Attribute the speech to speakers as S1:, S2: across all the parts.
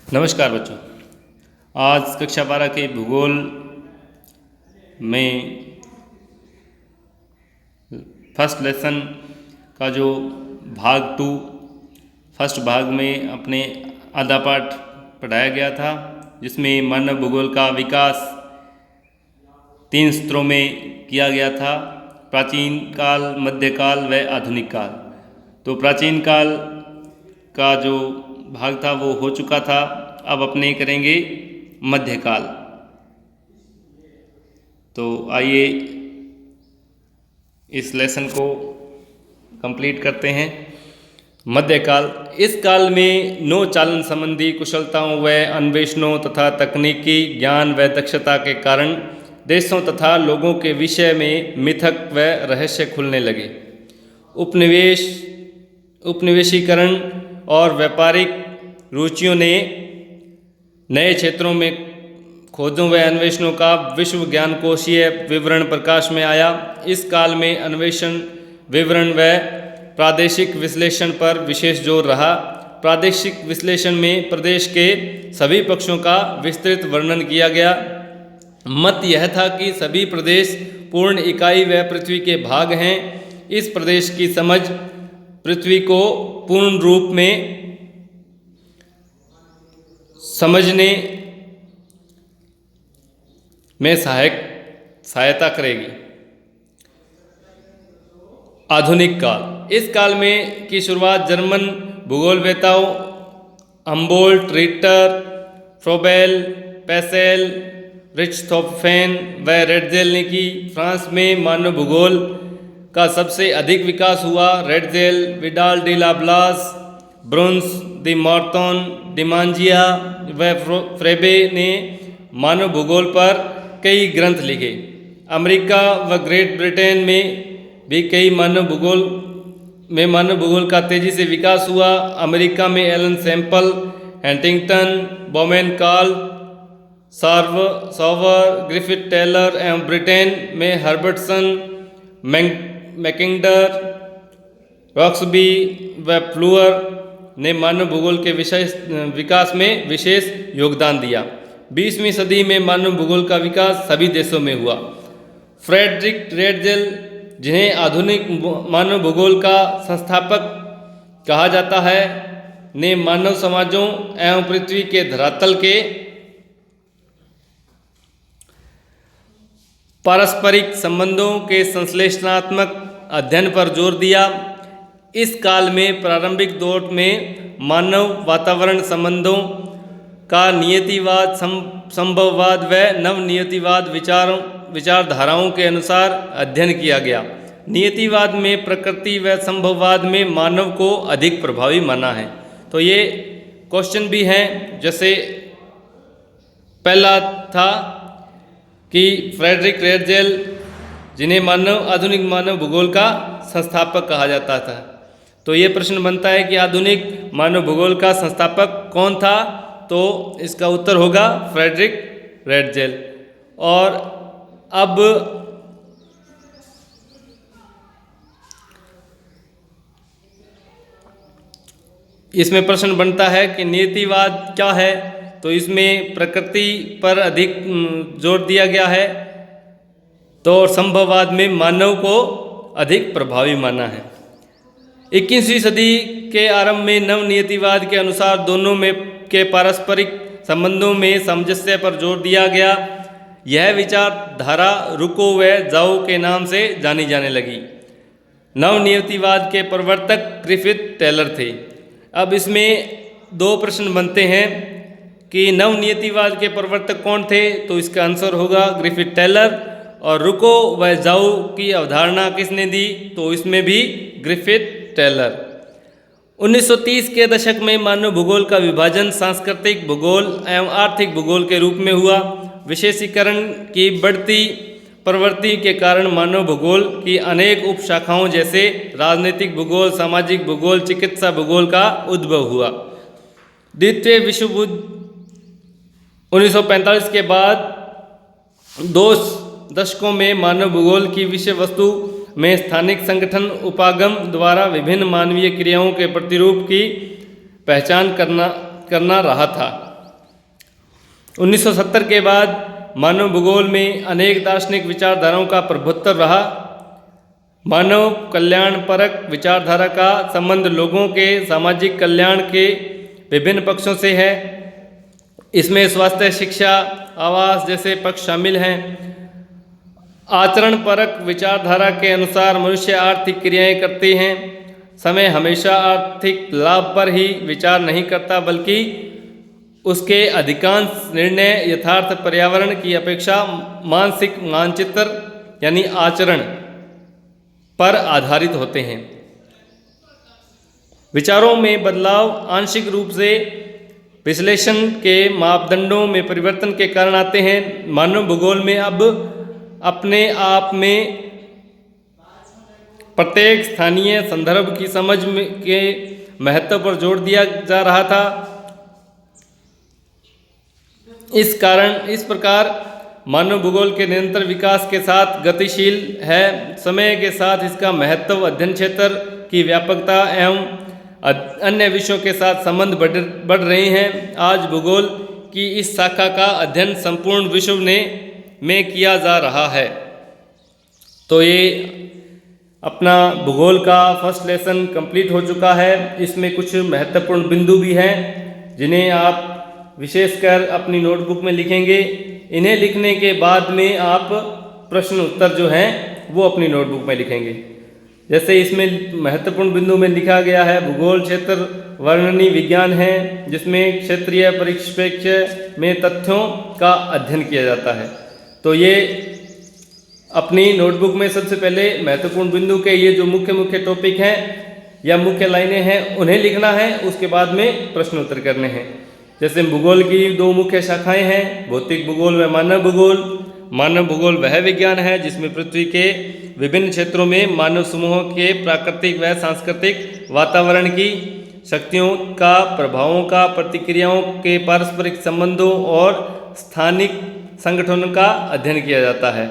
S1: नमस्कार बच्चों। आज कक्षा 12 के भूगोल में फर्स्ट लेसन का जो भाग 2 फर्स्ट भाग में अपने आधा पाठ पढ़ाया गया था, जिसमें मानव भूगोल का विकास 3 स्तरों में किया गया था: प्राचीन काल, मध्यकाल व आधुनिक काल। तो प्राचीन काल का जो भाग था वो हो चुका था। अब अपने करेंगे मध्यकाल। तो आइए इस लेसन को कंप्लीट करते हैं। मध्यकाल, इस काल में नौ चालन संबंधी कुशलताओं व अन्वेषणों तथा तकनीकी ज्ञान व दक्षता के कारण देशों तथा लोगों के विषय में मिथक व रहस्य खुलने लगे। उपनिवेशीकरण और व्यापारिक रुचियों ने नए क्षेत्रों में खोजों व अन्वेषणों का विश्व ज्ञानकोशीय विवरण प्रकाश में आया। इस काल में अन्वेषण, विवरण व प्रादेशिक विश्लेषण पर विशेष जोर रहा। प्रादेशिक विश्लेषण में प्रदेश के सभी पक्षों का विस्तृत वर्णन किया गया। मत यह था कि सभी प्रदेश पूर्ण इकाई व पृथ्वी के भाग हैं। इस प्रदेश की समझ पृथ्वी को पूर्ण रूप में समझने में सहायता करेगी। आधुनिक काल, इस काल में की शुरुआत जर्मन भूगोलवेत्ताओं हम्बोल्ट, रिटर, फ्रोबेल, पेसेल, रिच्टहोफेन व रेटजेल ने की। फ्रांस में मानव भूगोल का सबसे अधिक विकास हुआ। रेटजेल, विडाल डी ला ब्लास, ब्रुन्स, दी मॉर्टन, डिमांजिया व फ्रेबे ने मानव भूगोल पर कई ग्रंथ लिखे। अमेरिका व ग्रेट ब्रिटेन में भी मानव भूगोल का तेजी से विकास हुआ। अमेरिका में Ellen Semple, Huntington, Bowman Carl, Sauer, Griffith Taylor एवं ब्रिटेन में हर्बर्टसन, मैकिंडर, रॉक्सबी व फ्लूअर ने मानव भूगोल के विकास में विशेष योगदान दिया। 20वीं सदी में मानव भूगोल का विकास सभी देशों में हुआ। फ्रेडरिक रेटजेल, जिन्हें आधुनिक मानव भूगोल का संस्थापक कहा जाता है, ने मानव समाजों एवं पृथ्वी के धरातल के पारस्परिक संबंधों के संश्लेषणात्मक अध्ययन पर जोर दिया। इस काल में प्रारंभिक दौर में मानव वातावरण संबंधों का नियतिवाद, संभववाद व नवनियतिवाद विचारधाराओं के अनुसार अध्ययन किया गया। नियतिवाद में प्रकृति व संभववाद में मानव को अधिक प्रभावी माना है। तो ये क्वेश्चन भी हैं, जैसे पहला था कि फ्रेडरिक रेटजेल, जिन्हें आधुनिक मानव भूगोल का संस्थापक कहा जाता था। तो ये प्रश्न बनता है कि आधुनिक मानव भूगोल का संस्थापक कौन था? तो इसका उत्तर होगा फ्रेडरिक रेटजेल। और अब इसमें प्रश्न बनता है कि नियतिवाद क्या है? तो इसमें प्रकृति पर अधिक जोर दिया गया है। तो संभववाद में मानव को अधिक प्रभावी माना है। 21वीं सदी के आरंभ में नवनियतिवाद के अनुसार दोनों में के पारस्परिक संबंधों में सामंजस्य पर जोर दिया गया। यह विचारधारा रुको व जाओ के नाम से जानी जाने लगी। नवनियतिवाद के प्रवर्तक ग्रिफिथ टेलर थे। अब इसमें दो प्रश्न बनते हैं कि नवनियतिवाद के प्रवर्तक कौन थे? तो इसका आंसर होगा ग्रिफिथ टेलर। और रुको व जाओ की अवधारणा किसने दी? तो इसमें भी ग्रिफिथ टेलर। 1930 के दशक में मानव भूगोल का विभाजन सांस्कृतिक भूगोल एवं आर्थिक भूगोल के रूप में हुआ। विशेषीकरण की बढ़ती प्रवृत्ति के कारण मानव भूगोल की अनेक उपशाखाओं जैसे राजनीतिक भूगोल, सामाजिक भूगोल, चिकित्सा भूगोल का उद्भव हुआ। द्वितीय विश्व युद्ध 1945 के बाद 2 दशकों में मानव भूगोल की विषय वस्तु में स्थानिक संगठन उपागम द्वारा विभिन्न मानवीय क्रियाओं के प्रतिरूप की पहचान करना रहा था। 1970 के बाद मानव भूगोल में अनेक दार्शनिक विचारधाराओं का प्रभुत्व रहा। मानव कल्याण परक विचारधारा का संबंध लोगों के सामाजिक कल्याण के विभिन्न पक्षों से है। इसमें स्वास्थ्य, शिक्षा, आवास जैसे पक्ष शामिल हैं। आचरण परक विचारधारा के अनुसार मनुष्य आर्थिक क्रियाएं करते हैं। समय हमेशा आर्थिक लाभ पर ही विचार नहीं करता, बल्कि उसके अधिकांश निर्णय यथार्थ पर्यावरण की अपेक्षा मानसिक मानचित्र यानी आचरण पर आधारित होते हैं। विचारों में बदलाव आंशिक रूप से विश्लेषण के मापदंडों में परिवर्तन के कारण आते हैं। मानव भूगोल में अब अपने आप में प्रत्येक स्थानीय संदर्भ की समझ के महत्व पर जोर दिया जा रहा था। इस प्रकार मानव भूगोल के निरंतर विकास के साथ गतिशील है। समय के साथ इसका महत्व, अध्ययन क्षेत्र की व्यापकता एवं अन्य विषयों के साथ संबंध बढ़ रहे हैं। आज भूगोल की इस शाखा का अध्ययन संपूर्ण विश्व में किया जा रहा है। तो ये अपना भूगोल का फर्स्ट लेसन कंप्लीट हो चुका है। इसमें कुछ महत्वपूर्ण बिंदु भी हैं जिन्हें आप विशेषकर अपनी नोटबुक में लिखेंगे। इन्हें लिखने के बाद में आप प्रश्न उत्तर जो हैं वो अपनी नोटबुक में लिखेंगे। जैसे इसमें महत्वपूर्ण बिंदु में लिखा गया है, भूगोल क्षेत्र वर्णनी विज्ञान है जिसमें क्षेत्रीय परिप्रेक्ष्य में तथ्यों का अध्ययन किया जाता है। तो ये अपनी नोटबुक में सबसे पहले महत्वपूर्ण बिंदु के ये जो मुख्य टॉपिक हैं या मुख्य लाइनें हैं उन्हें लिखना है। उसके बाद में प्रश्न उत्तर करने हैं। जैसे भूगोल की दो मुख्य शाखाएं हैं, भौतिक भूगोल व मानव भूगोल। मानव भूगोल वह विज्ञान है जिसमें पृथ्वी के विभिन्न क्षेत्रों में मानव समूहों के प्राकृतिक व सांस्कृतिक वातावरण की शक्तियों का, प्रभावों का, प्रतिक्रियाओं के पारस्परिक संबंधों और स्थानिक संगठनों का अध्ययन किया जाता है।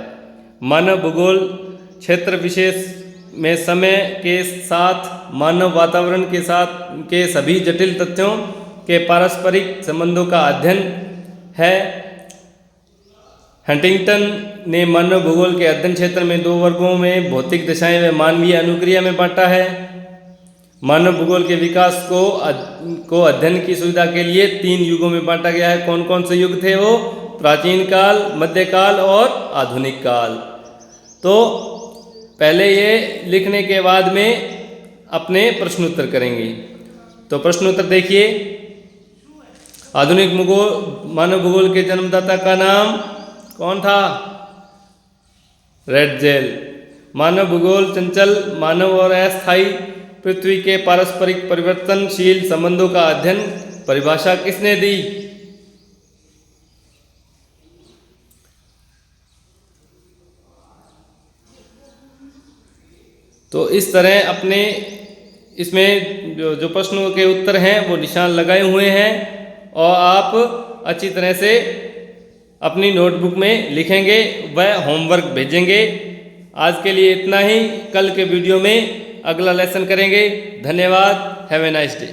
S1: मानव भूगोल क्षेत्र विशेष में समय के साथ मानव वातावरण के सभी जटिल तथ्यों के पारस्परिक संबंधों का अध्ययन है। हंटिंगटन ने मानव भूगोल के अध्ययन क्षेत्र में दो वर्गों में भौतिक दशाएं व मानवीय अनुक्रिया में बांटा है। मानव भूगोल के विकास को अध्ययन की सुविधा के लिए 3 युगों में बांटा गया है। कौन कौन से युग थे वो? प्राचीन काल, मध्यकाल और आधुनिक काल। तो पहले ये लिखने के बाद में अपने प्रश्नोत्तर करेंगे। तो प्रश्नोत्तर देखिए। आधुनिक मानव भूगोल के जन्मदाता का नाम कौन था? रेटजेल। मानव भूगोल चंचल मानव और अस्थायी पृथ्वी के पारस्परिक परिवर्तनशील संबंधों का अध्ययन परिभाषा किसने दी? तो इस तरह अपने इसमें जो प्रश्नों के उत्तर हैं वो निशान लगाए हुए हैं और आप अच्छी तरह से अपनी नोटबुक में लिखेंगे व होमवर्क भेजेंगे। आज के लिए इतना ही। कल के वीडियो में अगला लेसन करेंगे। धन्यवाद। Have a nice day.